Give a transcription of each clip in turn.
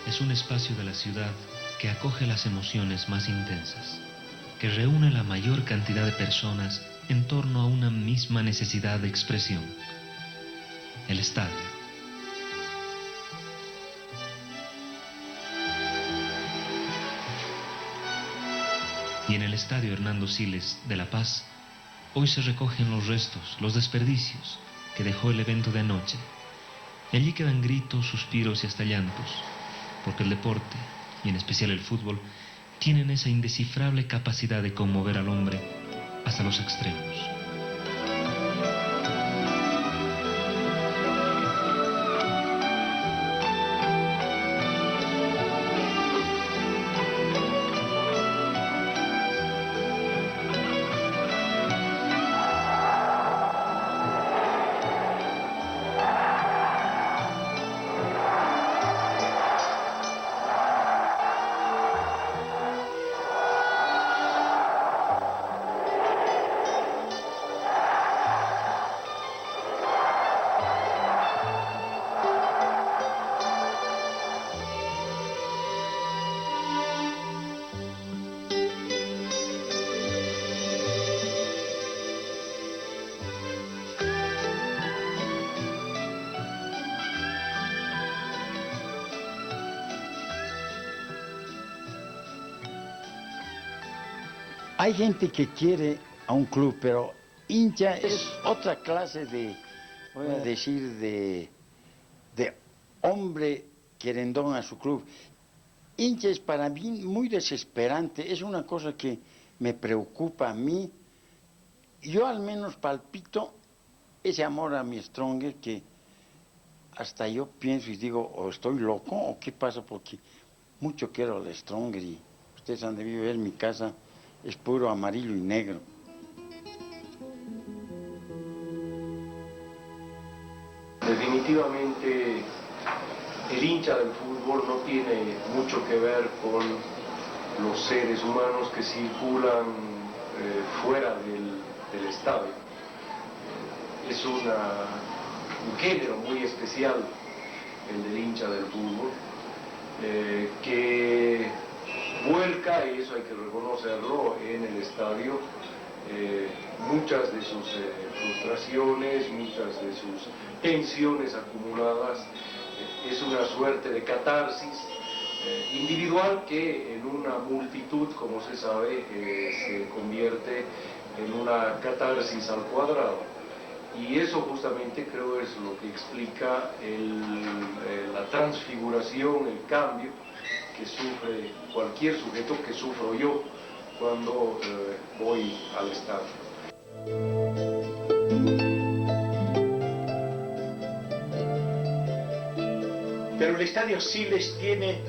es un espacio de la ciudad que acoge las emociones más intensas, que reúne la mayor cantidad de personas en torno a una misma necesidad de expresión: el estadio. Y en el estadio Hernando Siles de La Paz, hoy se recogen los restos, los desperdicios que dejó el evento de anoche. Y allí quedan gritos, suspiros y hasta llantos, porque el deporte, y en especial el fútbol, tienen esa indescifrable capacidad de conmover al hombre hasta los extremos. Hay gente que quiere a un club, pero hincha es otra clase de, voy a decir, de hombre querendón a su club. Hincha es para mí muy desesperante, es una cosa que me preocupa a mí. Yo al menos palpito ese amor a mi Stronger que hasta yo pienso y digo, o estoy loco o qué pasa, porque mucho quiero al Stronger y ustedes han debido ver mi casa. Es puro amarillo y negro. Definitivamente el hincha del fútbol no tiene mucho que ver con los seres humanos que circulan fuera del estadio. Es un género muy especial el del hincha del fútbol, que vuelca, y eso hay que reconocerlo, en el estadio muchas de sus frustraciones, muchas de sus tensiones acumuladas. Es una suerte de catarsis individual que en una multitud, como se sabe, se convierte en una catarsis al cuadrado. Y eso justamente creo es lo que explica la transfiguración, el cambio que sufre cualquier sujeto, que sufro yo cuando voy al estadio. Pero el Estadio Siles tiene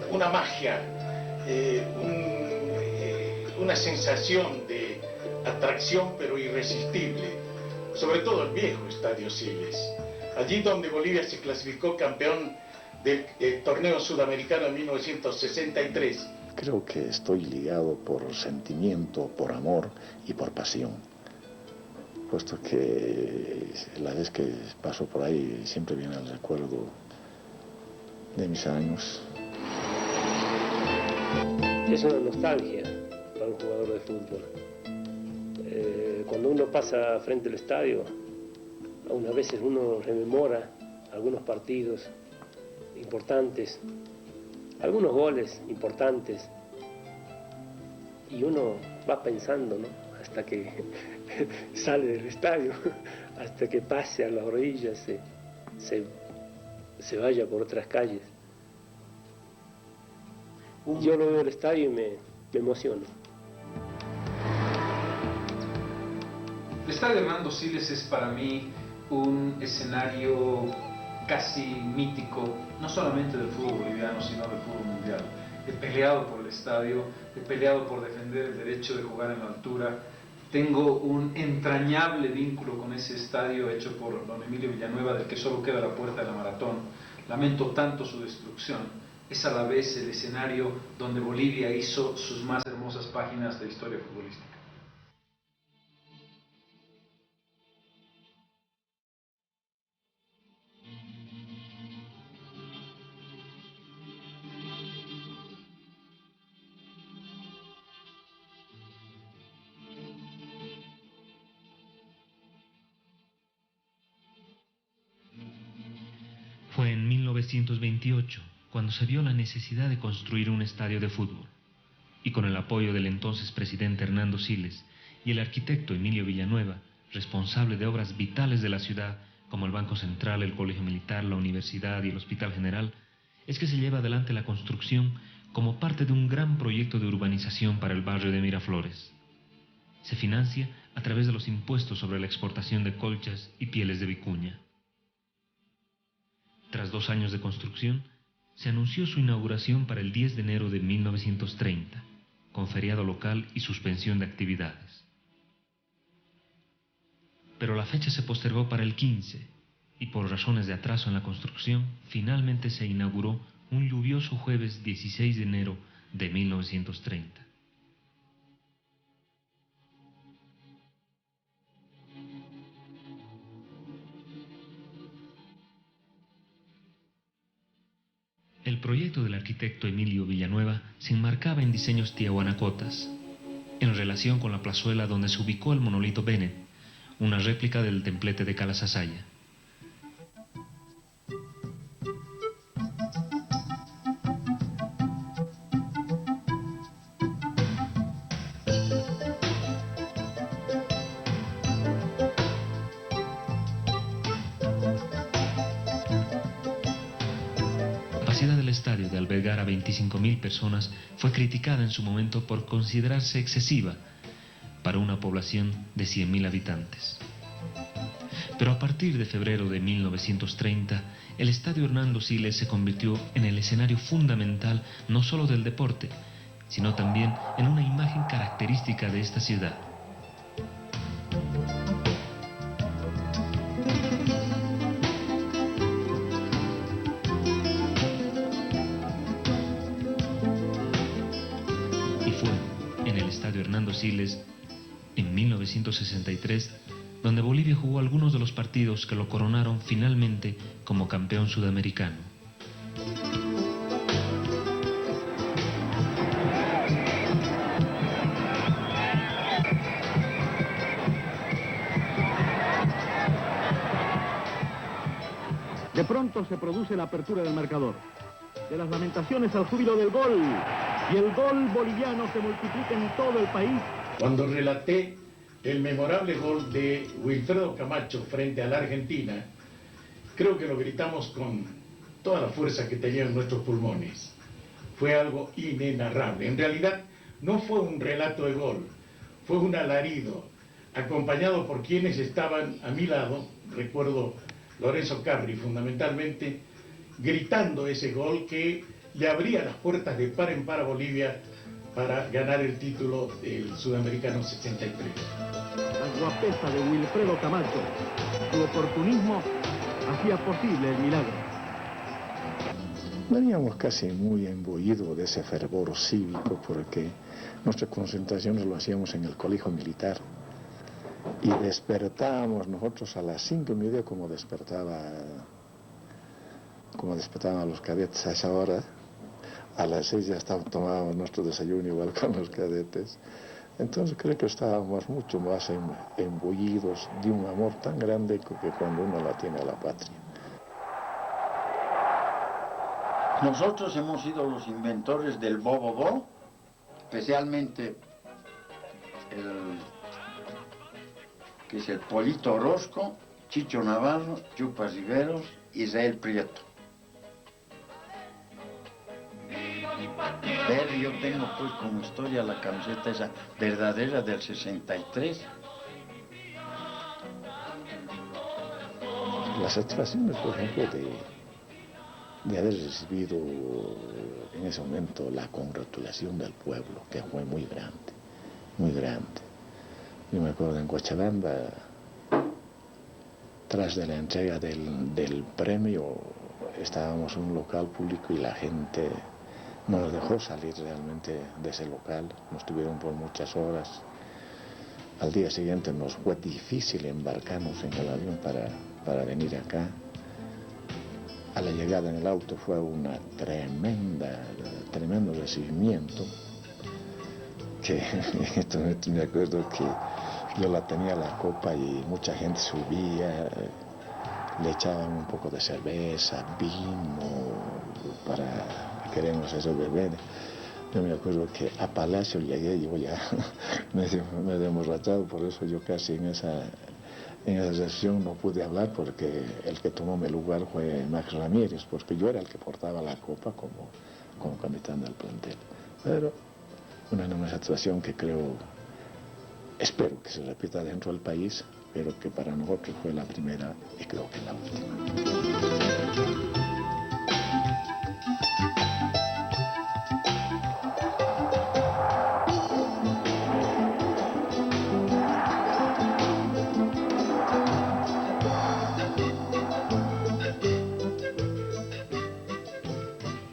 una magia, una sensación de atracción pero irresistible, sobre todo el viejo Estadio Siles, allí donde Bolivia se clasificó campeón del torneo sudamericano en 1963. Creo que estoy ligado por sentimiento, por amor y por pasión, puesto que la vez que paso por ahí siempre viene el recuerdo de mis años. Es una nostalgia para un jugador de fútbol. Cuando uno pasa frente al estadio, algunas veces uno rememora algunos partidos importantes, algunos goles importantes, y uno va pensando, ¿no?, hasta que sale del estadio, hasta que pase a las orillas, se vaya por otras calles. Yo lo veo en el estadio y me emociono. El estadio Hernando Siles es para mí un escenario casi mítico, no solamente del fútbol boliviano, sino del fútbol mundial. He peleado por el estadio, he peleado por defender el derecho de jugar en la altura. Tengo un entrañable vínculo con ese estadio hecho por don Emilio Villanueva, del que solo queda la puerta de la Maratón. Lamento tanto su destrucción. Es a la vez el escenario donde Bolivia hizo sus más hermosas páginas de historia futbolística. Fue en 1928 cuando se vio la necesidad de construir un estadio de fútbol, y con el apoyo del entonces presidente Hernando Siles y el arquitecto Emilio Villanueva, responsable de obras vitales de la ciudad, como el Banco Central, el Colegio Militar, la Universidad y el Hospital General, es que se lleva adelante la construcción como parte de un gran proyecto de urbanización para el barrio de Miraflores. Se financia a través de los impuestos sobre la exportación de colchas y pieles de vicuña. Tras 2 años de construcción, se anunció su inauguración para el 10 de enero de 1930, con feriado local y suspensión de actividades. Pero la fecha se postergó para el 15, y por razones de atraso en la construcción, finalmente se inauguró un lluvioso jueves 16 de enero de 1930. El proyecto del arquitecto Emilio Villanueva se enmarcaba en diseños tiahuanacotas, en relación con la plazuela donde se ubicó el monolito Bennett, una réplica del templete de Calasasaya. La capacidad del estadio de albergar a 25.000 personas fue criticada en su momento por considerarse excesiva para una población de 100.000 habitantes. Pero a partir de febrero de 1930, el Estadio Hernando Siles se convirtió en el escenario fundamental no solo del deporte, sino también en una imagen característica de esta ciudad. Y fue en el Estadio Hernando Siles, en 1963, donde Bolivia jugó algunos de los partidos que lo coronaron finalmente como campeón sudamericano. De pronto se produce la apertura del marcador. De las lamentaciones al júbilo del gol. Y el gol boliviano se multiplica en todo el país. Cuando relaté el memorable gol de Wilfredo Camacho frente a la Argentina, creo que lo gritamos con toda la fuerza que tenían nuestros pulmones. Fue algo inenarrable. En realidad no fue un relato de gol, fue un alarido, acompañado por quienes estaban a mi lado. Recuerdo Lorenzo Carri fundamentalmente, gritando ese gol que le abría las puertas de par en par a Bolivia para ganar el título del Sudamericano 63. La guapesa de Wilfredo Camacho, su oportunismo hacía posible el milagro. Veníamos casi muy imbuidos de ese fervor cívico porque nuestras concentraciones lo hacíamos en el colegio militar y despertábamos nosotros a las 5:30 como despertaban los cadetes a esa hora. A las 6 ya tomábamos nuestro desayuno igual con los cadetes. Entonces creo que estábamos mucho más embullidos de un amor tan grande que cuando uno la tiene a la patria. Nosotros hemos sido los inventores del bobobó, especialmente que es el Polito Orozco, Chicho Navarro, Chupas Riveros, Israel Prieto. Yo tengo pues como historia la camiseta esa verdadera del 63. Las satisfacciones, por ejemplo, de haber recibido en ese momento la congratulación del pueblo, que fue muy grande, muy grande. Yo me acuerdo en Cochabamba, tras de la entrega del premio, estábamos en un local público y la gente no nos dejó salir realmente de ese local, nos tuvieron por muchas horas. Al día siguiente nos fue difícil embarcarnos en el avión para venir acá. A la llegada en el auto fue una tremendo recibimiento, que me acuerdo que yo la tenía la copa y mucha gente subía, le echaban un poco de cerveza, vino, para querernos hacer beber. Yo me acuerdo que a Palacio llegué, yo ya medio emborrachado, por eso yo casi en esa sesión no pude hablar, porque el que tomó mi lugar fue Max Ramírez, porque yo era el que portaba la copa como capitán del plantel. Pero una situación que espero que se repita dentro del país, pero que para nosotros fue la primera y creo que la última.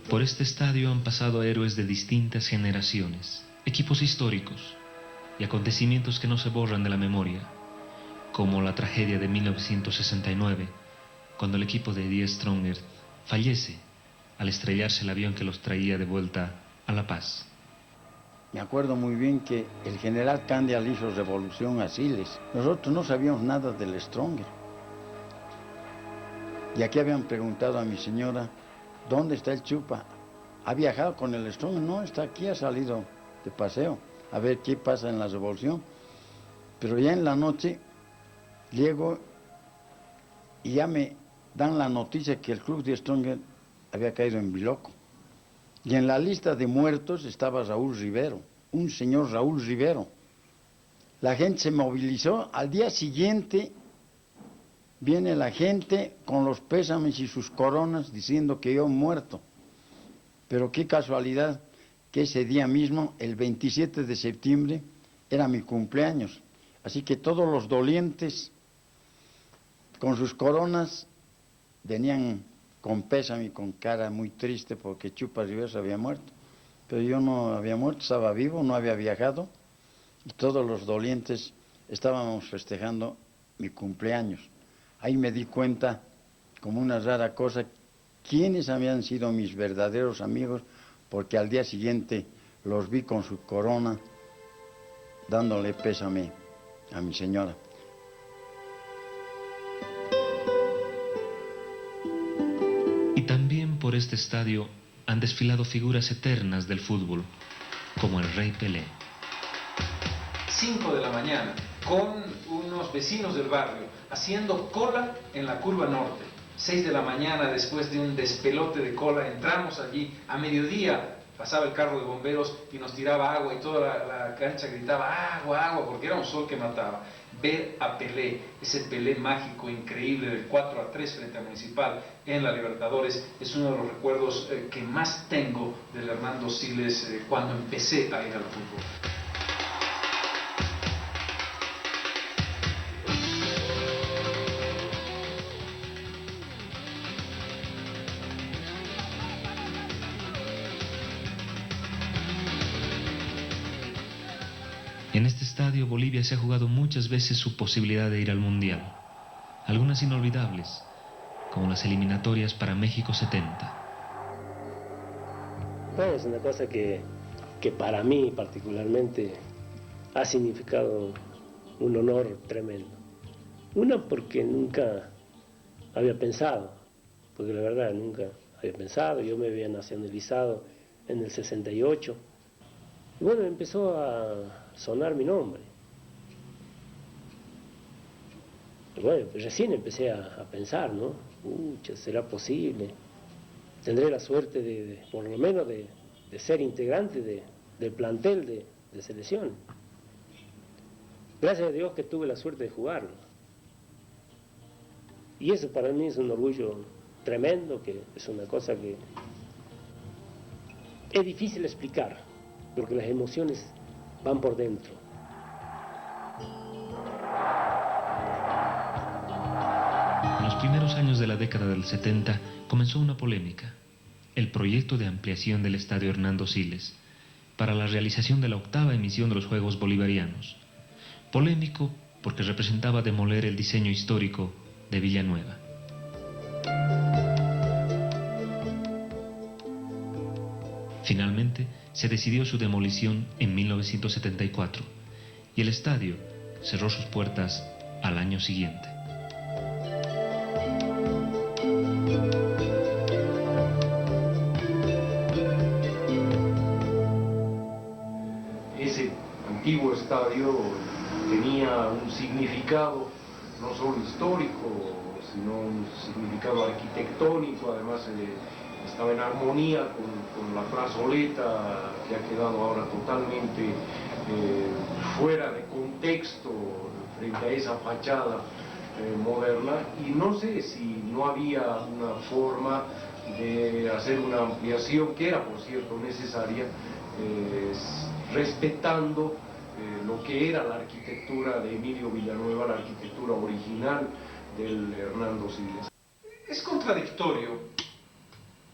Por este estadio han pasado héroes de distintas generaciones, equipos históricos y acontecimientos que no se borran de la memoria, como la tragedia de 1969, cuando el equipo de Eddie Stronger fallece al estrellarse el avión que los traía de vuelta a La Paz. Me acuerdo muy bien que el general Candia le hizo revolución a Siles. Nosotros no sabíamos nada del Stronger. Y aquí habían preguntado a mi señora, ¿dónde está el Chupa? ¿Ha viajado con el Stronger? No, está aquí, ha salido de paseo a ver qué pasa en la revolución. Pero ya en la noche llego y ya me dan la noticia que el club de Stronger había caído en Biloco. Y en la lista de muertos estaba Raúl Rivero, un señor Raúl Rivero. La gente se movilizó, al día siguiente viene la gente con los pésames y sus coronas diciendo que yo he muerto. Pero qué casualidad que ese día mismo, el 27 de septiembre, era mi cumpleaños. Así que todos los dolientes con sus coronas venían con pésame y con cara muy triste porque Chupa Rivera había muerto. Pero yo no había muerto, estaba vivo, no había viajado. Y todos los dolientes estábamos festejando mi cumpleaños. Ahí me di cuenta, como una rara cosa, quiénes habían sido mis verdaderos amigos, porque al día siguiente los vi con su corona, dándole pésame a mi señora. Y también por este estadio han desfilado figuras eternas del fútbol, como el Rey Pelé. 5 de la mañana, con unos vecinos del barrio, haciendo cola en la curva norte. 6 de la mañana, después de un despelote de cola, entramos allí. A mediodía pasaba el carro de bomberos y nos tiraba agua y toda la cancha gritaba agua, agua, porque era un sol que mataba. Ver a Pelé, ese Pelé mágico, increíble, del 4-3 frente a Municipal en la Libertadores, es uno de los recuerdos que más tengo del Hernando Siles cuando empecé a ir al fútbol. En este estadio Bolivia se ha jugado muchas veces su posibilidad de ir al Mundial, algunas inolvidables, como las eliminatorias para México 70. Bueno, es una cosa que para mí particularmente ha significado un honor tremendo. Una, porque nunca había pensado, porque la verdad nunca había pensado, yo me había nacionalizado en el 68. Y bueno, empezó a sonar mi nombre. Y bueno, pues recién empecé a pensar, ¿no? ¿Será posible? Tendré la suerte de por lo menos de ser integrante del plantel de selección. Gracias a Dios que tuve la suerte de jugarlo. Y eso para mí es un orgullo tremendo, que es una cosa que es difícil explicar, porque las emociones van por dentro. En los primeros años de la década del 70 comenzó una polémica, el proyecto de ampliación del Estadio Hernando Siles para la realización de la 8ª emisión de los Juegos Bolivarianos. Polémico porque representaba demoler el diseño histórico de Villanueva. Finalmente, se decidió su demolición en 1974 y el estadio cerró sus puertas al año siguiente. estadio tenía un significado no solo histórico, sino un significado arquitectónico. Además estaba en armonía con la plazoleta, que ha quedado ahora totalmente fuera de contexto frente a esa fachada moderna, y no sé si no había una forma de hacer una ampliación, que era por cierto necesaria, respetando lo que era la arquitectura de Emilio Villanueva, la arquitectura original del Hernando Siles. Es contradictorio.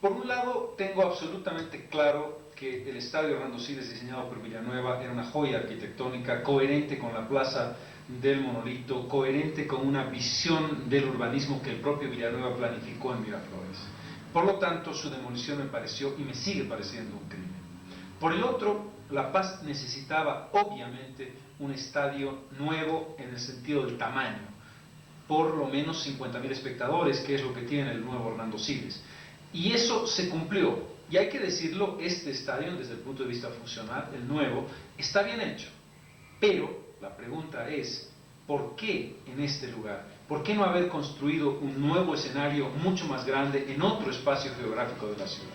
Por un lado, tengo absolutamente claro que el estadio Hernando Siles diseñado por Villanueva era una joya arquitectónica, coherente con la plaza del Monolito, coherente con una visión del urbanismo que el propio Villanueva planificó en Miraflores. Por lo tanto, su demolición me pareció y me sigue pareciendo un crimen. Por el otro, La Paz necesitaba obviamente un estadio nuevo en el sentido del tamaño, por lo menos 50.000 espectadores, que es lo que tiene el nuevo Hernando Siles. Y eso se cumplió, y hay que decirlo, este estadio desde el punto de vista funcional, el nuevo, está bien hecho. Pero la pregunta es, ¿por qué en este lugar? ¿Por qué no haber construido un nuevo escenario mucho más grande en otro espacio geográfico de la ciudad?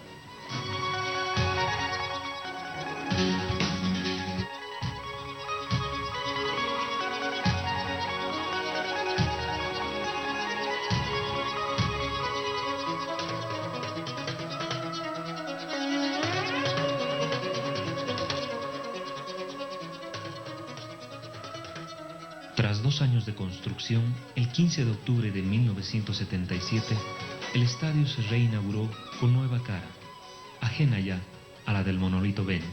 Tras 2 años de construcción, el 15 de octubre de 1977, el estadio se reinauguró con nueva cara, ajena ya a la del Monolito Bennett,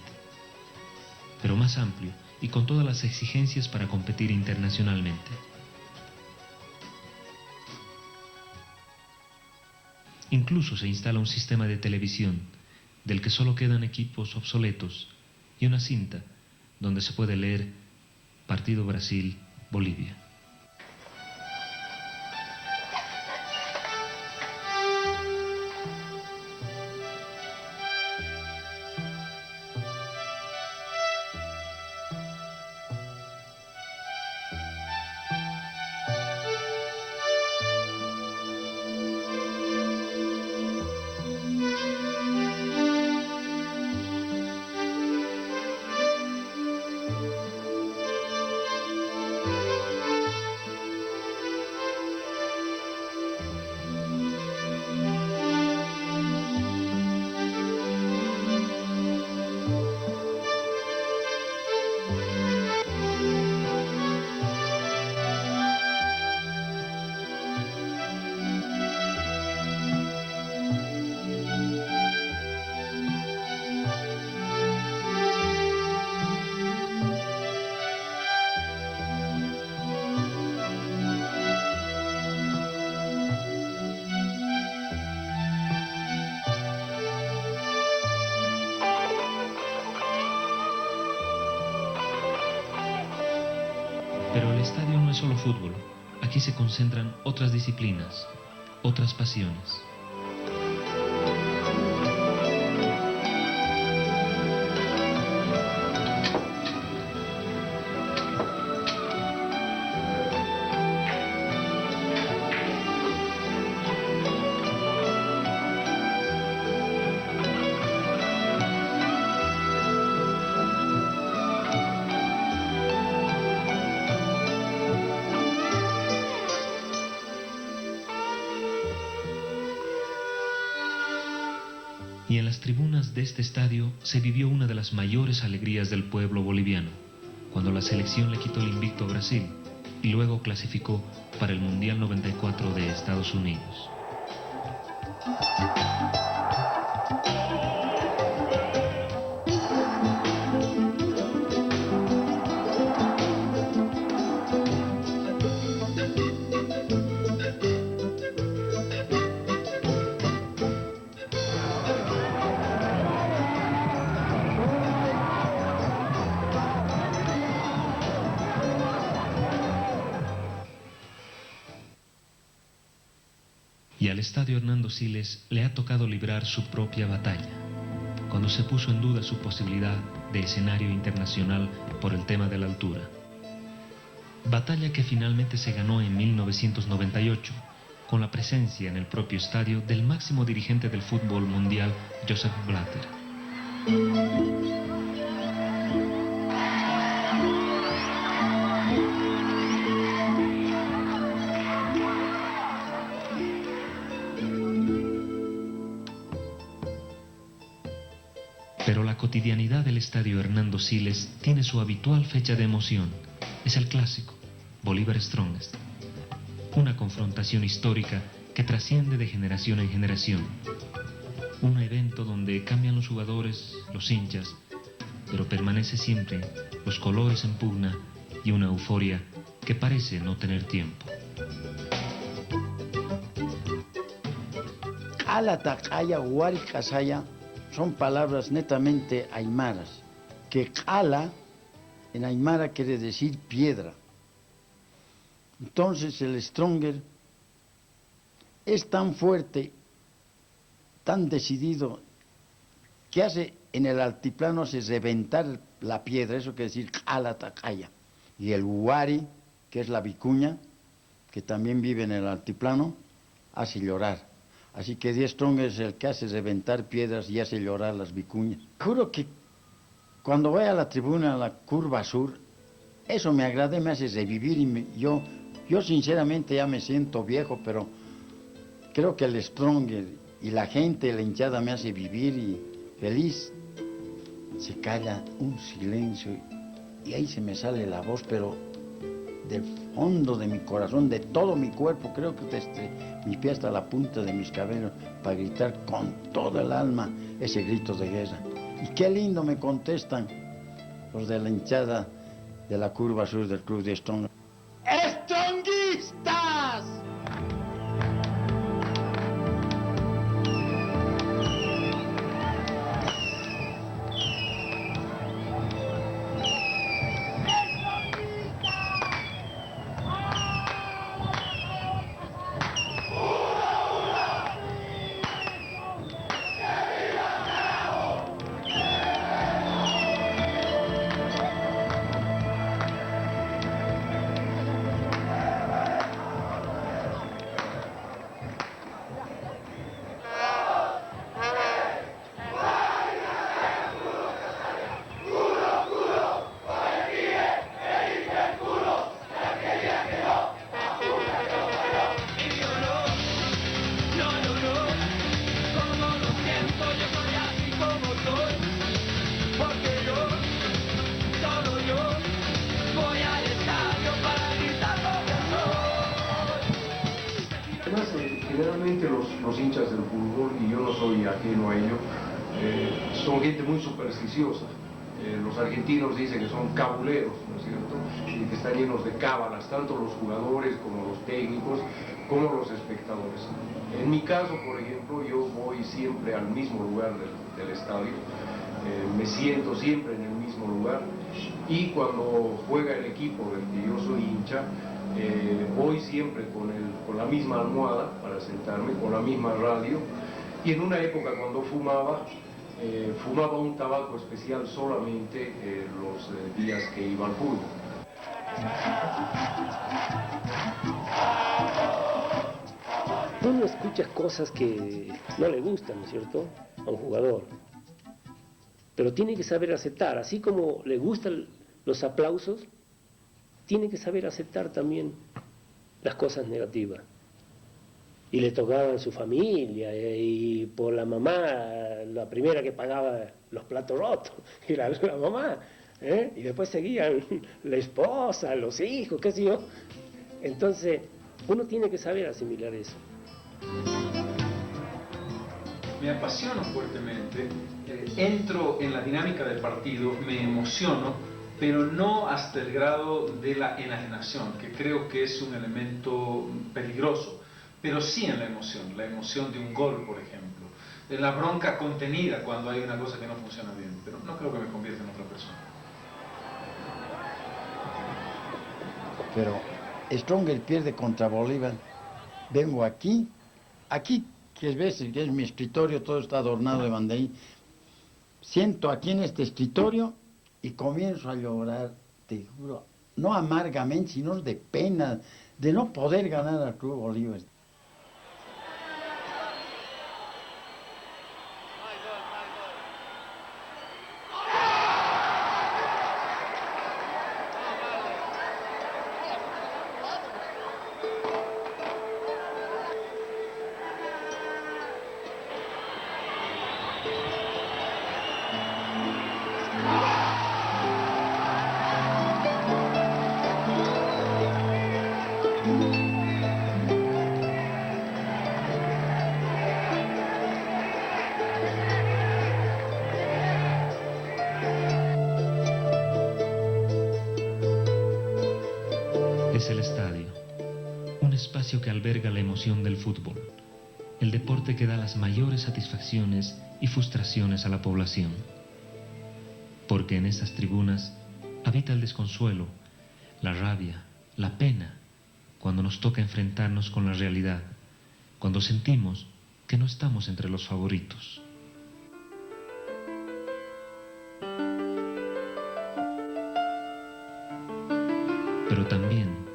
pero más amplio y con todas las exigencias para competir internacionalmente. Incluso se instala un sistema de televisión, del que solo quedan equipos obsoletos, y una cinta donde se puede leer Partido Brasil-Bolivia. Pero el estadio no es solo fútbol. Aquí se concentran otras disciplinas, otras pasiones. Y en las tribunas de este estadio se vivió una de las mayores alegrías del pueblo boliviano, cuando la selección le quitó el invicto a Brasil y luego clasificó para el Mundial 94 de Estados Unidos. Y al estadio Hernando Siles le ha tocado librar su propia batalla, cuando se puso en duda su posibilidad de escenario internacional por el tema de la altura. Batalla que finalmente se ganó en 1998, con la presencia en el propio estadio del máximo dirigente del fútbol mundial, Joseph Blatter. Pero la cotidianidad del estadio Hernando Siles tiene su habitual fecha de emoción. Es el clásico, Bolívar Strongest. Una confrontación histórica que trasciende de generación en generación. Un evento donde cambian los jugadores, los hinchas, pero permanece siempre los colores en pugna y una euforia que parece no tener tiempo. Ala Huari Casaya son palabras netamente aymaras, que Cala en aymara quiere decir piedra. Entonces el Stronger es tan fuerte, tan decidido, que hace en el altiplano hace reventar la piedra, eso quiere decir Cala Tacaya. Y el Huari, que es la vicuña, que también vive en el altiplano, hace llorar. Así que Die Stronger es el que hace reventar piedras y hace llorar las vicuñas. Juro que cuando voy a la tribuna, a la curva sur, eso me agrada, me hace revivir y yo sinceramente ya me siento viejo, pero creo que el Stronger y la gente, la hinchada me hace vivir y feliz. Se calla un silencio y ahí se me sale la voz, pero del fondo de mi corazón, de todo mi cuerpo, creo que desde mi pie hasta la punta de mis cabellos, para gritar con todo el alma ese grito de guerra. Y qué lindo me contestan los de la hinchada de la curva sur del Club Die Stronger. ¡Stronguistas! Generalmente los hinchas del fútbol, y yo no soy ajeno a ello, son gente muy supersticiosa. Los argentinos dicen que son cabuleros, ¿no es cierto? Y que están llenos de cábalas, tanto los jugadores como los técnicos, como los espectadores. En mi caso, por ejemplo, yo voy siempre al mismo lugar del estadio, me siento siempre en el mismo lugar, y cuando juega el equipo del que yo soy hincha, voy siempre con la misma almohada para sentarme, con la misma radio, y en una época cuando fumaba un tabaco especial solamente los días que iba al fútbol. Uno escucha cosas que no le gustan, ¿no es cierto?, a un jugador, pero tiene que saber aceptar, así como le gustan los aplausos, tiene que saber aceptar también las cosas negativas. Y le tocaba a su familia, y por la mamá, la primera que pagaba los platos rotos, era la mamá, y después seguían la esposa, los hijos, qué sé yo. Entonces, uno tiene que saber asimilar eso. Me apasiono fuertemente, entro en la dinámica del partido, me emociono, pero no hasta el grado de la enajenación, que creo que es un elemento peligroso, pero sí en la emoción de un gol, por ejemplo, de la bronca contenida cuando hay una cosa que no funciona bien, pero no creo que me convierta en otra persona. Pero Stronger pierde contra Bolívar. Vengo aquí que es mi escritorio, todo está adornado de banderín. siento aquí en este escritorio y comienzo a llorar, te juro, no amargamente, sino de pena de no poder ganar al Club Bolívar. Es el estadio, un espacio que alberga la emoción del fútbol, el deporte que da las mayores satisfacciones y frustraciones a la población. Porque en esas tribunas habita el desconsuelo, la rabia, la pena, cuando nos toca enfrentarnos con la realidad, cuando sentimos que no estamos entre los favoritos. Pero también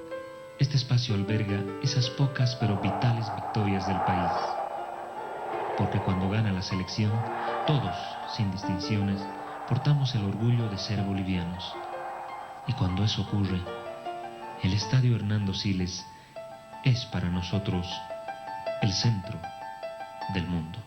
este espacio alberga esas pocas pero vitales victorias del país. Porque cuando gana la selección, todos, sin distinciones, portamos el orgullo de ser bolivianos. Y cuando eso ocurre, el Estadio Hernando Siles es para nosotros el centro del mundo.